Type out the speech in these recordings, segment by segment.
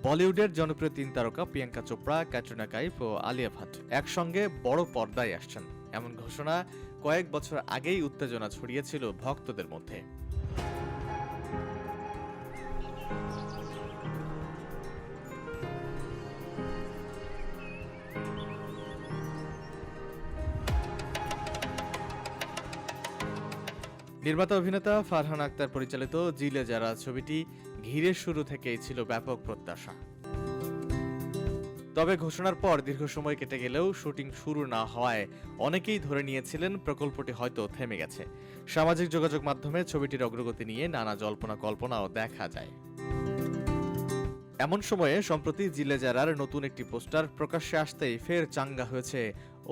বলিউডের জনপ্রিয় তিন তারকা প্রিয়াঙ্কা চোপড়া, ক্যাটরিনা কাইফ ও আলিয়া ভাট একসঙ্গে বড় পর্দায় আসছেন, এমন ঘোষণা কয়েক বছর আগেই উত্তেজনা ছড়িয়েছিল ভক্তদের মধ্যে। নির্মাতা অভিনেতা ফারহান আক্তার পরিচালিত জিলে যারা ছবিটি ঘিরে শুরু থেকেই ছিল ব্যাপক প্রত্যাশা। তবে ঘোষণার পর দীর্ঘ সময় কেটে গেলেও শুটিং শুরু না হওয়ায় অনেকেই ধরে নিয়েছিলেন প্রকল্পটি হয়তো থেমে গেছে। সামাজিক যোগাযোগ মাধ্যমে ছবিটির অগ্রগতি নিয়ে নানা জল্পনা কল্পনাও দেখা যায়। এমন সময়ে সম্প্রতি জিলে যারার নতুন একটি পোস্টার প্রকাশ্যে আসতেই ফের চাঙ্গা হয়েছে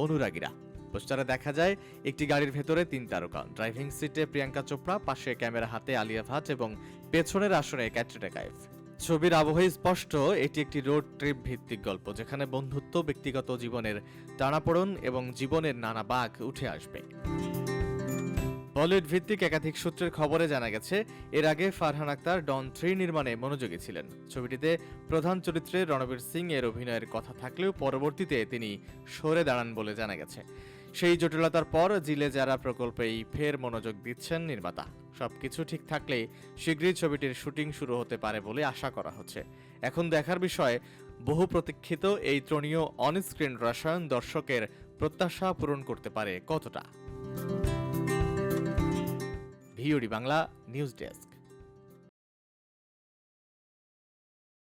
অনুরাগীরা। পোস্টারে দেখা যায় একটি গাড়ির ভেতরে তিন তারকা, ড্রাইভিং সিটে প্রিয়াঙ্কা চোপড়া, পাশে ক্যামেরা হাতে আলিয়া ভাট এবং পেছনের আসনে ক্যাটরিনা কাইফ। ছবির আবহে স্পষ্ট এটি একটি রোড ট্রিপ ভিত্তিক গল্প, যেখানে বন্ধুত্ব, ব্যক্তিগত জীবনের টানাপোড়েন এবং জীবনের নানা বাঁক উঠে আসবে। বলিউড ভিত্তিক একাধিক সূত্রের খবরে জানা গেছে, এর আগে ফারহান আক্তার ডন 3 নির্মাণে মনোযোগী ছিলেন। ছবিটিতে প্রধান চরিত্রে রণবীর সিং এর অভিনয়ের কথা থাকলেও পরবর্তীতে তিনি সরে দাঁড়ান বলে জানা গেছে। সেই জটিলতার পর জিলে যারা প্রকল্পেই ফের মনোযোগ দিচ্ছেন নির্মাতা। সবকিছু ঠিক থাকলে শীঘ্রই ছবিটির শুটিং শুরু হতে পারে বলে আশা করা হচ্ছে। এখন দেখার বিষয়, বহু প্রতীক্ষিত এই ত্রণীয় অনস্ক্রিন রসায়ন দর্শকের প্রত্যাশা পূরণ করতে পারে কতটা। VOD Bangla news desk.